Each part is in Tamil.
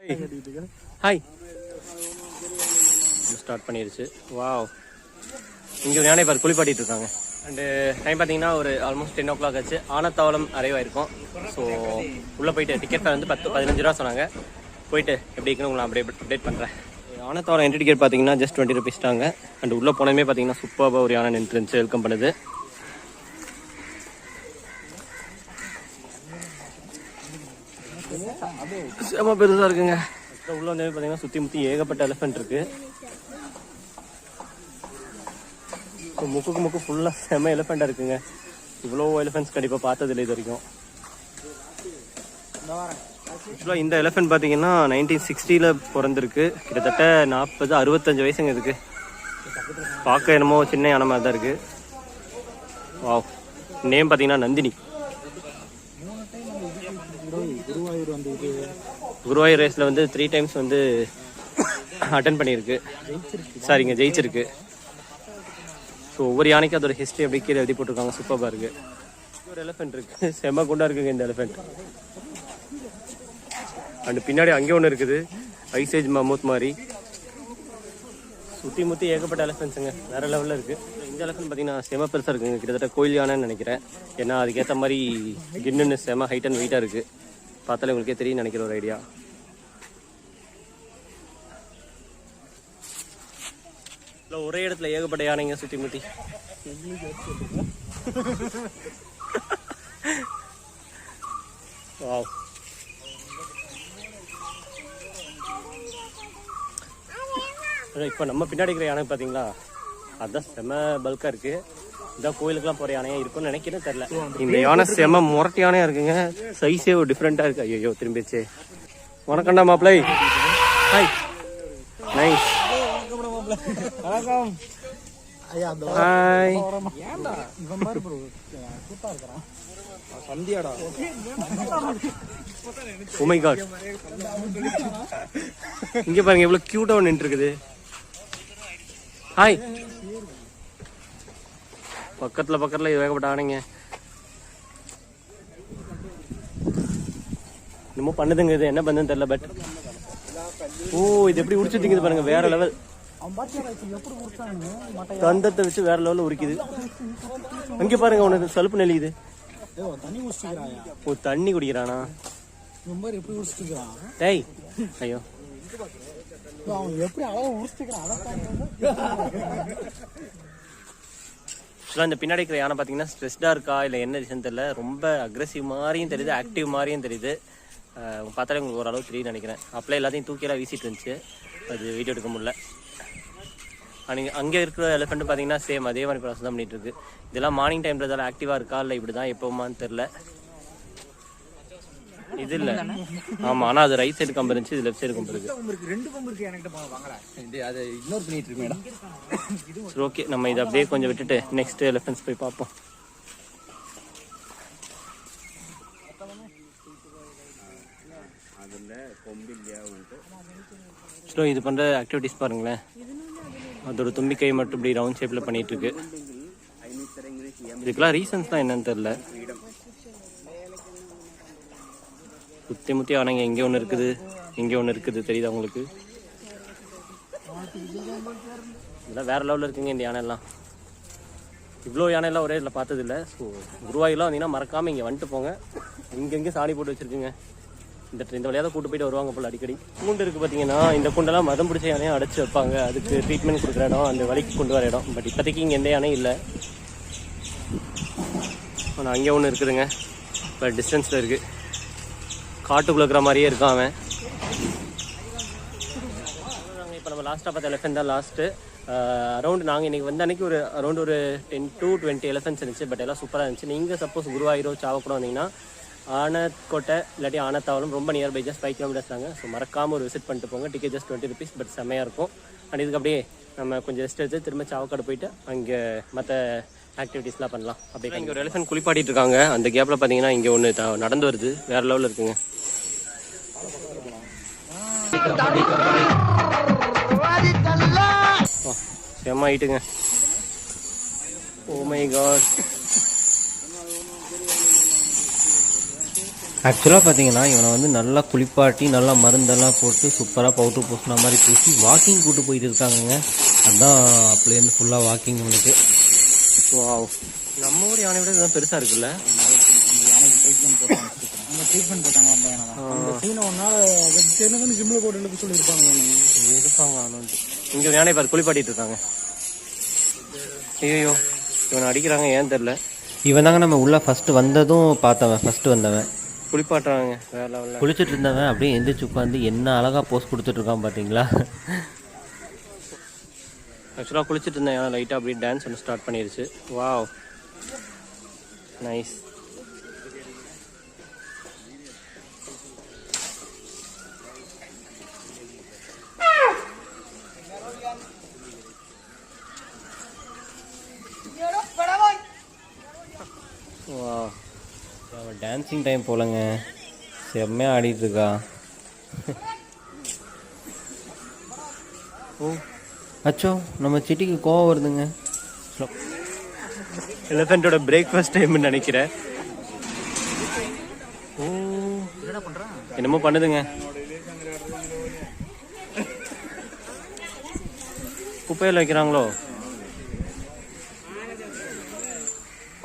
ஹாய் ஸ்டார்ட் பண்ணிருச்சு. வாவ், இங்கே ஒரு யானை பார் குளிப்பாட்டிட்டு இருக்காங்க. அண்டு டைம் பார்த்தீங்கன்னா ஒரு ஆல்மோஸ்ட் 10 o'clock ஆச்சு. ஆனத்தாவளம் அரைவாயிருக்கும். ஸோ உள்ளே போயிட்டு டிக்கெட் ஃபேர் வந்து 15 ரூபா சொன்னாங்க. போயிட்டு எப்படி இருக்குன்னு உங்களை அப்படியே அப்டேட் பண்ணுறேன். ஆனத்தாவளம் என்ட்ரி டிக்கெட் பார்த்தீங்கன்னா ஜஸ்ட் 20 rupees தாங்க. அண்ட் உள்ளே போனதுமே பார்த்தீங்கன்னா சூப்பராக ஒரு யானை நின்றுச்சு வெல்கம் பண்ணுது. செம பெருசாக இருக்குங்க. உள்ள வந்து பார்த்தீங்கன்னா சுற்றி முற்றி ஏகப்பட்ட எலிஃபென்ட் இருக்கு. முக்கு ஃபுல்லாக செம எலிஃபெண்டாக இருக்குங்க. இவ்வளோ எலிஃபென்ட்ஸ் கண்டிப்பாக பார்த்ததில்லை இது வரைக்கும். ஆக்சுவலாக இந்த எலிஃபென்ட் பார்த்தீங்கன்னா 1960 பிறந்திருக்கு. கிட்டத்தட்ட 65 வயசுங்க இதுக்கு. பார்க்க என்னமோ சின்ன யானை மாதிரி தான் இருக்கு. வாவ், நேம் பார்த்தீங்கன்னா நந்தினி. குருவாயூர் ரேஸில் வந்து 3 times வந்து அட்டன் பண்ணியிருக்கு. சரிங்க, ஜெயிச்சிருக்கு. ஸோ ஒவ்வொரு யானைக்கும் அதோட ஹிஸ்ட்ரி அப்படி கீழே எழுதி போட்டிருக்காங்க. சூப்பராக இருக்குது. ஒரு எலிஃபென்ட் இருக்குது, செம்ம குண்டா இருக்குங்க இந்த எலிஃபென்ட். அண்ட் பின்னாடி அங்கே ஒன்று இருக்குது, ஐசேஜ் மமூத் மாதிரி. சுற்றி முற்றி ஏகப்பட்ட எலிஃபென்ட்ஸுங்க, வேறு லெவலில் இருக்குது. இந்த எலிஃபென்ட் பார்த்தீங்கன்னா செம பெருசாக இருக்குங்க. கிட்டத்தட்ட கோயில் யானைன்னு நினைக்கிறேன். ஏன்னா அதுக்கேற்ற மாதிரி கின்னு செம ஹைட் அண்ட் வெயிட்டாக இருக்குது. பார்த்தாலே உங்களுக்கே தெரியும் நினைக்கிற ஒரு ஐடியா. இல்லை ஒரே இடத்துல ஏகப்பட்ட யானைங்க சுற்றி முற்றி. வாவ், இப்போ நம்ம பின்னாடி இருக்கிற யானை பார்த்தீங்களா, அதுதான் செம பல்காக இருக்குது. இதான் கோயிலுக்குலாம் போகிற யானையாக இருக்கும்னு நினைக்கிறேன், தெரில. இந்த யானை செம முரட்டு யானையாக இருக்குங்க. சைஸே ஒரு டிஃப்ரெண்ட்டாக இருக்குது. ஐயோ திரும்பிச்சு. வணக்கம்டா மாப்பிள்ளை. Hi, nice. வணக்கம். ஹாய். சந்தியாடா. ஓ மை காட், இங்கே பாருங்க எவ்வளோ க்யூட்டாக ஒன்று நின்றுருக்குது. ஹாய். பக்கத்தில் இது வேகப்பட்ட ஆனைங்க. என்னமோ பண்ணுதுங்க, இது என்ன பண்ணுதுன்னு தெரியல. பட் ஓ, இது எப்படி உரிச்சுட்டீங்க பாருங்க, வேற லெவல். கந்தத்தை வச்சு வேற லெவலில் உரிக்குது. அங்கே பாருங்க, உனக்கு சலுப்பு நெளியுது. ஓ, தண்ணி குடிக்கிறானா? டேய், ஐயோ இந்த பின்னாடி இருக்கிற யானை பார்த்தீங்கன்னா ஸ்ட்ரெஸ்டாக இருக்கா இல்லை என்ன ரீசன் தெரியல. ரொம்ப அக்ரெசிவ் மாதிரியும் தெரியுது, ஆக்டிவ் மாதிரியும் தெரியுது. பார்த்தாலே உங்களுக்கு ஓரளவு தெரியும் நினைக்கிறேன். அப்போலாம் எல்லாத்தையும் தூக்கியெல்லாம் வீசிட்டு இருந்துச்சு, அது வீடியோ எடுக்க முடியல. அங்கே இருக்கிற எலிஃபெண்ட் பார்த்தீங்கன்னா சேம் அதே மாதிரி ப்ராசஸ் தான் பண்ணிட்டு இருக்கு. இதெல்லாம் மார்னிங் டைம்ல இதெல்லாம் ஆக்டிவாக இருக்கா இல்லை இப்படி தான் எப்போமான்னு தெரில. இது இல்லை, ஆமாம், ஆனால் அது ரைட் சைடு கம்பு இருந்துச்சு, இது லெஃப்ட் சைடு கம்பு இருக்கு. சரி, ஓகே, நம்ம இதை அப்படியே கொஞ்சம் விட்டுட்டு நெக்ஸ்ட் எலிஃபென்ட்ஸ் போய் பார்ப்போம். ஸோ இது பண்ணுற ஆக்டிவிட்டிஸ் பாருங்களேன். அதோட தும்பிக்கை மட்டும் இப்படி ரவுண்ட் ஷேப்பில் பண்ணிட்டு இருக்கு. இதுக்கெல்லாம் ரீசன்ஸ் தான் என்னன்னு தெரில. சுற்றி முற்றி ஆனாங்க. இங்கே ஒன்று இருக்குது, இங்கே ஒன்று இருக்குது, தெரியுதா உங்களுக்கு? இதெல்லாம் வேறு லெவலில் இருக்குங்க இந்த யானைலாம். இவ்வளோ யானையெல்லாம் ஒரே இதில் பார்த்ததில்ல. ஸோ குருவாயூர்லாம் வந்தீங்கன்னா மறக்காமல் இங்கே வந்துட்டு போங்க. இங்கெங்கே சாணி போட்டு வச்சுருக்குங்க. இந்த வழியாக தான் கூட்டு போயிட்டு வருவாங்க போல் அடிக்கடி. கூண்டு இருக்குது பார்த்தீங்கன்னா, இந்த கூண்டெல்லாம் மதம் பிடிச்ச யானையும் அடைச்சி வைப்பாங்க. அதுக்கு ட்ரீட்மெண்ட் கொடுக்குற இடம், அந்த வலிக்கு கொண்டு வர இடம். பட் இப்போதைக்கு இங்கே எந்த யானையும் இல்லை. ஆனால் அங்கே ஒன்று இருக்குதுங்க, இப்போ டிஸ்டன்ஸில் இருக்குது. காட்டுக்குள்ள இருக்கிற மாதிரியே இருக்கான் அவன். இப்போ நம்ம லாஸ்ட்டாக பார்த்த எலிஃபென்ட் தான் லாஸ்ட்டு. அரௌண்ட் நாங்கள் இன்றைக்கி வந்த அன்றைக்கி ஒரு அரௌண்ட் ஒரு 10 to 20 எலிஃபென்ட்ஸ் இருந்துச்சு. பட் எல்லாம் சூப்பராக இருந்துச்சு. நீங்கள் சப்போஸ் குருவாயூரோ சாவக்கூட வந்தீங்கன்னா ஆனக்கோட்டை இல்லாட்டி ஆனத்தாவளம் ரொம்ப நியர்பை, ஜஸ்ட் 5 kilometers தாங்க. ஸோ மறக்காமல் ஒரு விசிட் பண்ணிட்டு போங்க. Ticket just 20 rupees. பட் செம்மையாக இருக்கும். அண்ட் இதுக்கு அப்படியே நம்ம கொஞ்சம் ரெஸ்ட் எடுத்து திரும்ப சாவக்காடு போயிட்டு அங்கே மற்ற ஆக்டிவிட்டீஸ்லாம் பண்ணலாம். அப்படியே இங்கே ஒரு எலிஃபென்ட் குளிப்பாட்டிட்டு இருக்காங்க. அந்த கேப்பில் பார்த்தீங்கன்னா இங்கே ஒன்று நடந்து வருது, வேறு லெவலில் இருக்குங்க. செம்ம ஆயிட்டுங்க. ஓ மை காட், ஆக்சுவலாக பார்த்தீங்கன்னா இவனை வந்து நல்லா குளிப்பாட்டி நல்லா மருந்தெல்லாம் போட்டு சூப்பராக பவுட்ரு பூசின மாதிரி பூசி வாக்கிங் கூட்டு போயிட்டு இருக்காங்கங்க. அதுதான் அப்படியே ஃபுல்லாக வாக்கிங் உங்களுக்கு. வாவ், நம்ம ஊர் யானை விட இதுதான் பெருசாக இருக்குல்ல. ட்ரீட்மெண்ட் போட்டாங்க அந்த யானை தான். அந்த சீனை ஒன்றால் ஜிம்மில் போட்டு எழுப்ப சொல்லியிருப்பாங்க. இங்கே யானை பாரு குளிப்பாட்டிட்டு இருக்காங்க. ஐயோ இவனை அடிக்கிறாங்க, ஏன் தெரில. இவன் தாங்க நம்ம உள்ளே ஃபஸ்ட்டு வந்ததும் பார்த்தவன், ஃபஸ்ட்டு வந்தவன். குளிப்பாட்டுறாங்க வேலை வேலை. குளிச்சுட்டு இருந்தவன் அப்படியே எந்திரிச்சு உட்காந்து என்ன அழகாக போஸ் கொடுத்துட்ருக்கான் பார்த்தீங்களா. ஆக்சுவலாக குளிச்சுட்டு இருந்தேன், ஏன்னா லைட்டாக அப்படியே டான்ஸ் ஒன்று ஸ்டார்ட் பண்ணிடுச்சு. Wow, nice. டான்ஸிங் டைம் போலங்க, செம்மையாக ஆடிட்டுருக்கா. ஓ அச்சோ, நம்ம சிட்டிக்கு கோவம் வருதுங்க. எலிஃபெண்ட்டோட பிரேக்ஃபாஸ்ட் டைம்னு நினைக்கிறேன். ஓ என்னமோ பண்ணுதுங்க. குப்பையில் வைக்கிறாங்களோ.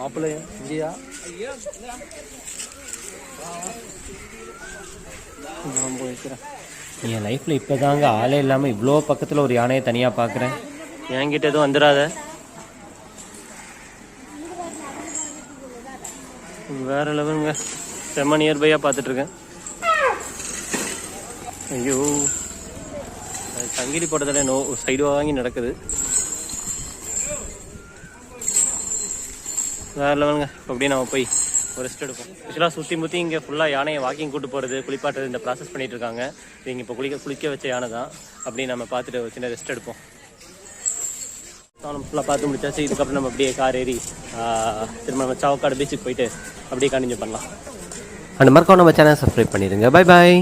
ஆப்பிள் இந்தியா நான் போய்க்கிறேன். என் லைஃப்பில் இப்போ தாங்க ஆளே இல்லாமல் இவ்வளோ பக்கத்தில் ஒரு யானையை தனியாக பார்க்குறேன். என்கிட்ட எதுவும் வந்துடாத. வேறு லெவலுங்க, செம்ம நியர்பையாக பார்த்துட்ருக்கேன். ஐயோ, சங்கிலி போட்டதில் சைடு வாங்கி நடக்குது. வேறு லெவலுங்க. இப்போ அப்படியே நம்ம போய் ஒரு ரெஸ்ட் எடுப்போம். ஆக்சுவலாக சுற்றி முற்றி இங்கே ஃபுல்லாக யானையை வாக்கிங் கூட்டு போகிறது, குளிப்பாட்டுறது, இந்த ப்ராசஸ் பண்ணிகிட்டு இருக்காங்க. இங்கே இப்போ குளிக்க வச்ச யானை தான். அப்படி நம்ம பார்த்துட்டு ஒரு சின்ன ரெஸ்ட் எடுப்போம். நம்ம ஃபுல்லாக பார்த்து முடிச்சாச்சு. இதுக்கப்புறம் நம்ம அப்படியே கார் ஏறி திரும்ப நம்ம சாவக்காடு பீச்சுக்கு போயிட்டு அப்படியே கண்டினியூ பண்ணலாம். அந்த மாதிரி நம்ம சேனல் சப்ஸ்கிரைப் பண்ணிடுங்க. Bye bye.